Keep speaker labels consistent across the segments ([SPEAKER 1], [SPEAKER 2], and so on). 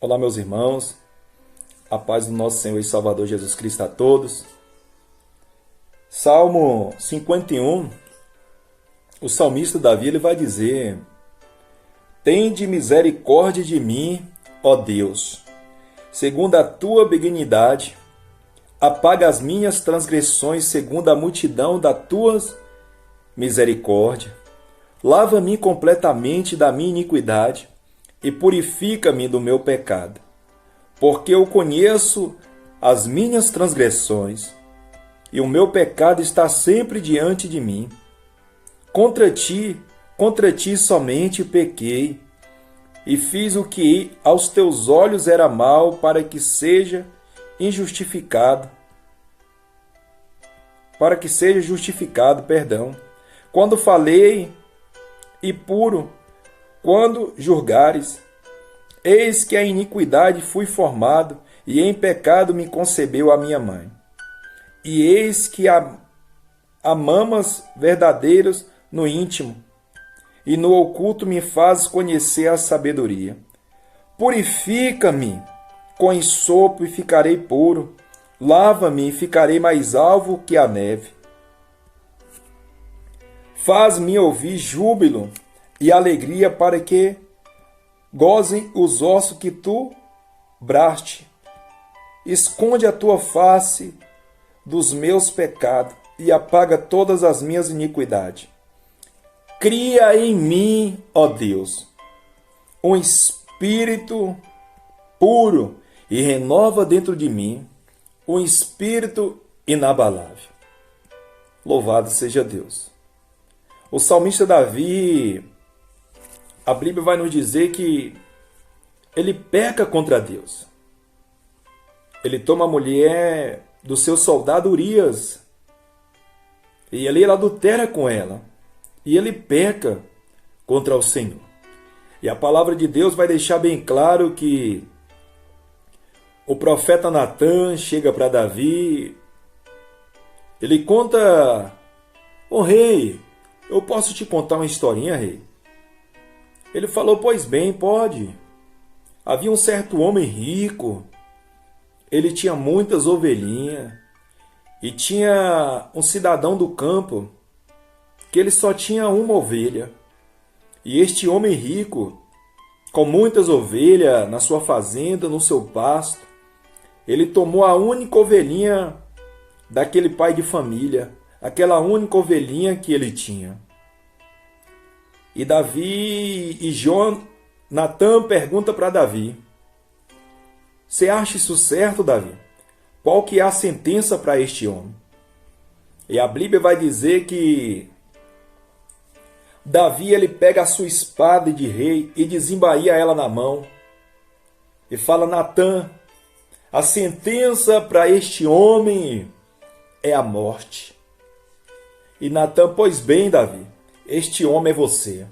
[SPEAKER 1] Olá, meus irmãos, a paz do nosso Senhor e Salvador Jesus Cristo a todos. Salmo 51, o salmista Davi ele vai dizer: Tende misericórdia de mim, ó Deus, segundo a tua benignidade, apaga as minhas transgressões segundo a multidão da tua misericórdia. Lava-me completamente da minha iniquidade e purifica-me do meu pecado, porque eu conheço as minhas transgressões, e o meu pecado está sempre diante de mim. Contra ti somente pequei, e fiz o que aos teus olhos era mal, para que seja justificado, quando falei e puro, quando julgares. Eis que a iniquidade fui formado, e em pecado me concebeu a minha mãe. E eis que há mamas verdadeiras no íntimo, e no oculto me fazes conhecer a sabedoria. Purifica-me com ensopo e ficarei puro. Lava-me e ficarei mais alvo que a neve. Faz-me ouvir júbilo e alegria, para que gozem os ossos que tu braste. Esconde a tua face dos meus pecados e apaga todas as minhas iniquidades. Cria em mim, ó Deus, um espírito puro e renova dentro de mim um espírito inabalável. Louvado seja Deus. O salmista Davi, a Bíblia vai nos dizer que ele peca contra Deus. Ele toma a mulher do seu soldado Urias e ele adultera com ela. E ele peca contra o Senhor. E a palavra de Deus vai deixar bem claro que o profeta Natã chega para Davi. Ele conta: Ô rei, eu posso te contar uma historinha, rei? Ele falou: Pois bem, pode. Havia um certo homem rico. Ele tinha muitas ovelhinhas. E tinha um cidadão do campo que ele só tinha uma ovelha. E este homem rico, com muitas ovelhas na sua fazenda, no seu pasto, ele tomou a única ovelhinha daquele pai de família, aquela única ovelhinha que ele tinha. E Davi e Natã pergunta para Davi: Você acha isso certo, Davi? Qual que é a sentença para este homem? E a Bíblia vai dizer que Davi ele pega a sua espada de rei e desembainha ela na mão. E fala: Natã, a sentença para este homem é a morte. E Natã: Pois bem, Davi, este homem é você.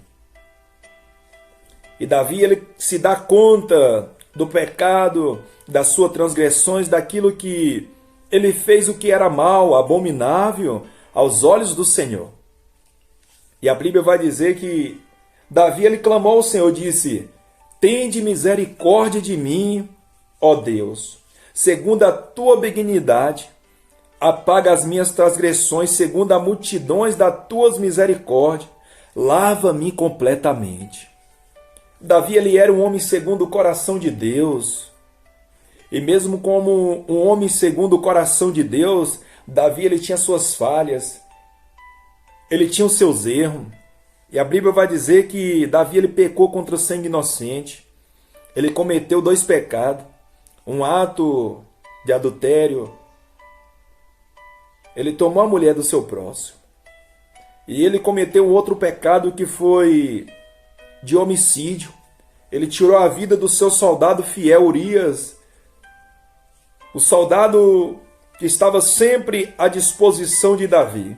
[SPEAKER 1] E Davi ele se dá conta do pecado, das suas transgressões, daquilo que ele fez, o que era mal, abominável aos olhos do Senhor. E a Bíblia vai dizer que Davi ele clamou ao Senhor, disse: Tende misericórdia de mim, ó Deus, segundo a tua benignidade, apaga as minhas transgressões segundo a multidões das tuas misericórdias, lava-me completamente. Davi ele era um homem segundo o coração de Deus. E mesmo como um homem segundo o coração de Deus, Davi ele tinha suas falhas. Ele tinha os seus erros. E a Bíblia vai dizer que Davi ele pecou contra o sangue inocente. Ele cometeu 2 pecados. Um ato de adultério. Ele tomou a mulher do seu próximo. E ele cometeu outro pecado que foi de homicídio. Ele tirou a vida do seu soldado fiel Urias. O soldado que estava sempre à disposição de Davi.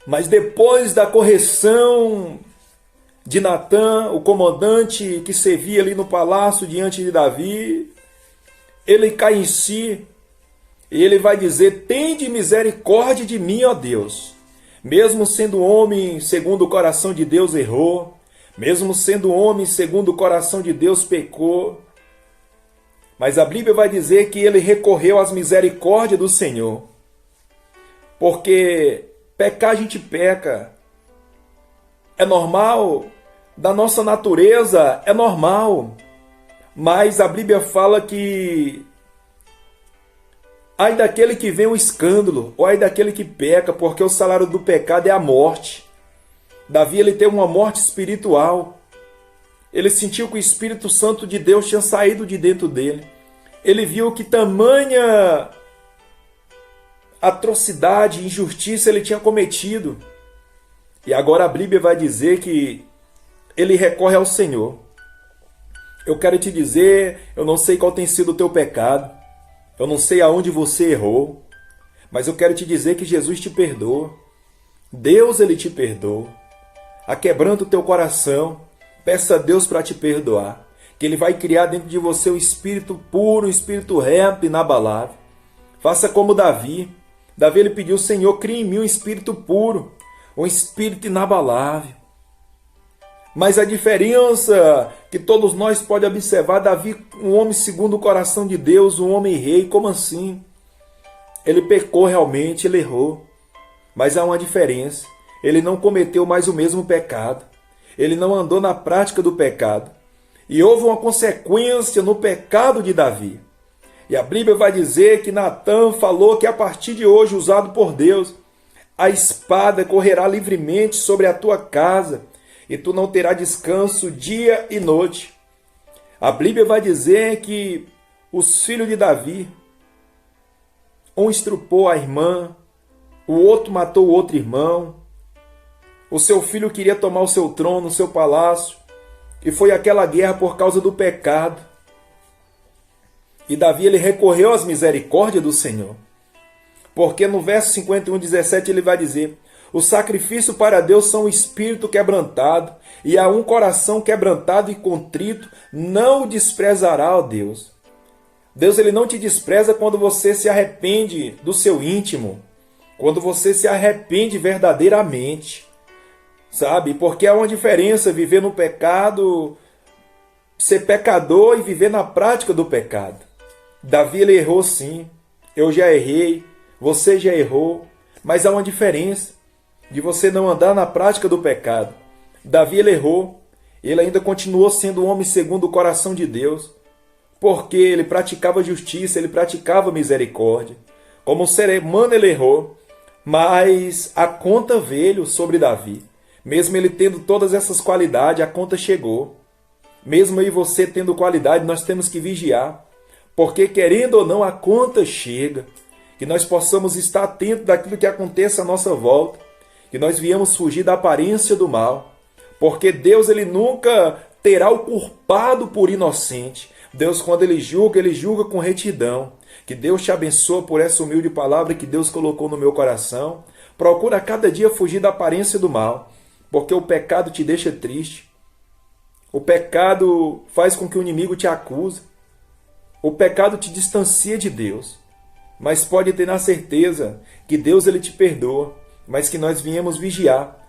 [SPEAKER 1] Mas depois da correção de Natã, o comandante que servia ali no palácio diante de Davi, ele cai em si e ele vai dizer: Tende misericórdia de mim, ó Deus. Mesmo sendo homem segundo o coração de Deus, errou, Mesmo sendo homem segundo o coração de Deus, pecou. Mas a Bíblia vai dizer que ele recorreu às misericórdias do Senhor. Porque pecar a gente peca. É normal. Da nossa natureza é normal. Mas a Bíblia fala que ai daquele que vê um escândalo, ou ai daquele que peca, porque o salário do pecado é a morte. Davi, ele teve uma morte espiritual. Ele sentiu que o Espírito Santo de Deus tinha saído de dentro dele. Ele viu que tamanha atrocidade e injustiça ele tinha cometido. E agora a Bíblia vai dizer que ele recorre ao Senhor. Eu quero te dizer, eu não sei qual tem sido o teu pecado. Eu não sei aonde você errou. Mas eu quero te dizer que Jesus te perdoa. Deus, ele te perdoa. Aquebranta o teu coração. Peça a Deus para te perdoar. Que ele vai criar dentro de você um espírito puro, um espírito reto e inabalável. Faça como Davi. Davi, ele pediu: Senhor, cria em mim um espírito puro, um espírito inabalável. Mas a diferença que todos nós podemos observar, Davi, um homem segundo o coração de Deus, um homem rei, como assim? Ele pecou realmente, ele errou. Mas há uma diferença. Ele não cometeu mais o mesmo pecado. Ele não andou na prática do pecado. E houve uma consequência no pecado de Davi. E a Bíblia vai dizer que Natã falou que a partir de hoje, usado por Deus, a espada correrá livremente sobre a tua casa, e tu não terás descanso dia e noite. A Bíblia vai dizer que os filhos de Davi, um estrupou a irmã, o outro matou o outro irmão, o seu filho queria tomar o seu trono, o seu palácio, e foi aquela guerra por causa do pecado. E Davi, ele recorreu às misericórdias do Senhor. Porque no verso 51, 17, ele vai dizer: o sacrifício para Deus são o espírito quebrantado, e a um coração quebrantado e contrito não o desprezará, ó Deus. Deus, ele não te despreza quando você se arrepende do seu íntimo, quando você se arrepende verdadeiramente, sabe? Porque há uma diferença viver no pecado, ser pecador, e viver na prática do pecado. Davi, ele errou sim, eu já errei, você já errou, mas há uma diferença de você não andar na prática do pecado. Davi, ele errou, ele ainda continuou sendo um homem segundo o coração de Deus, porque ele praticava justiça, ele praticava misericórdia. Como um ser humano ele errou, mas a conta veio sobre Davi. Mesmo ele tendo todas essas qualidades, a conta chegou. Mesmo eu e você tendo qualidade, nós temos que vigiar, porque querendo ou não, a conta chega. Que nós possamos estar atentos daquilo que acontece à nossa volta, que nós viemos fugir da aparência do mal, porque Deus, ele nunca terá o culpado por inocente. Deus, quando ele julga com retidão. Que Deus te abençoe por essa humilde palavra que Deus colocou no meu coração. Procura a cada dia fugir da aparência do mal, porque o pecado te deixa triste. O pecado faz com que o inimigo te acuse. O pecado te distancia de Deus. Mas pode ter na certeza que Deus, ele te perdoa, mas que nós viemos vigiar.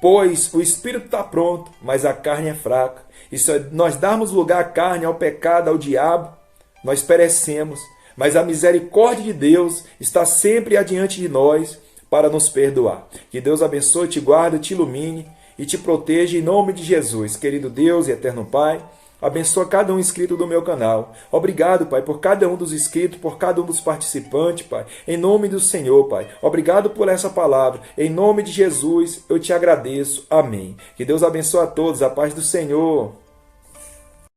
[SPEAKER 1] Pois o espírito está pronto, mas a carne é fraca. E se nós darmos lugar à carne, ao pecado, ao diabo, nós perecemos. Mas a misericórdia de Deus está sempre adiante de nós para nos perdoar. Que Deus abençoe, te guarde, te ilumine e te proteja em nome de Jesus. Querido Deus e eterno Pai, abençoa cada um inscrito do meu canal. Obrigado, Pai, por cada um dos inscritos, por cada um dos participantes, Pai. Em nome do Senhor, Pai. Obrigado por essa palavra. Em nome de Jesus, eu te agradeço. Amém. Que Deus abençoe a todos. A paz do Senhor.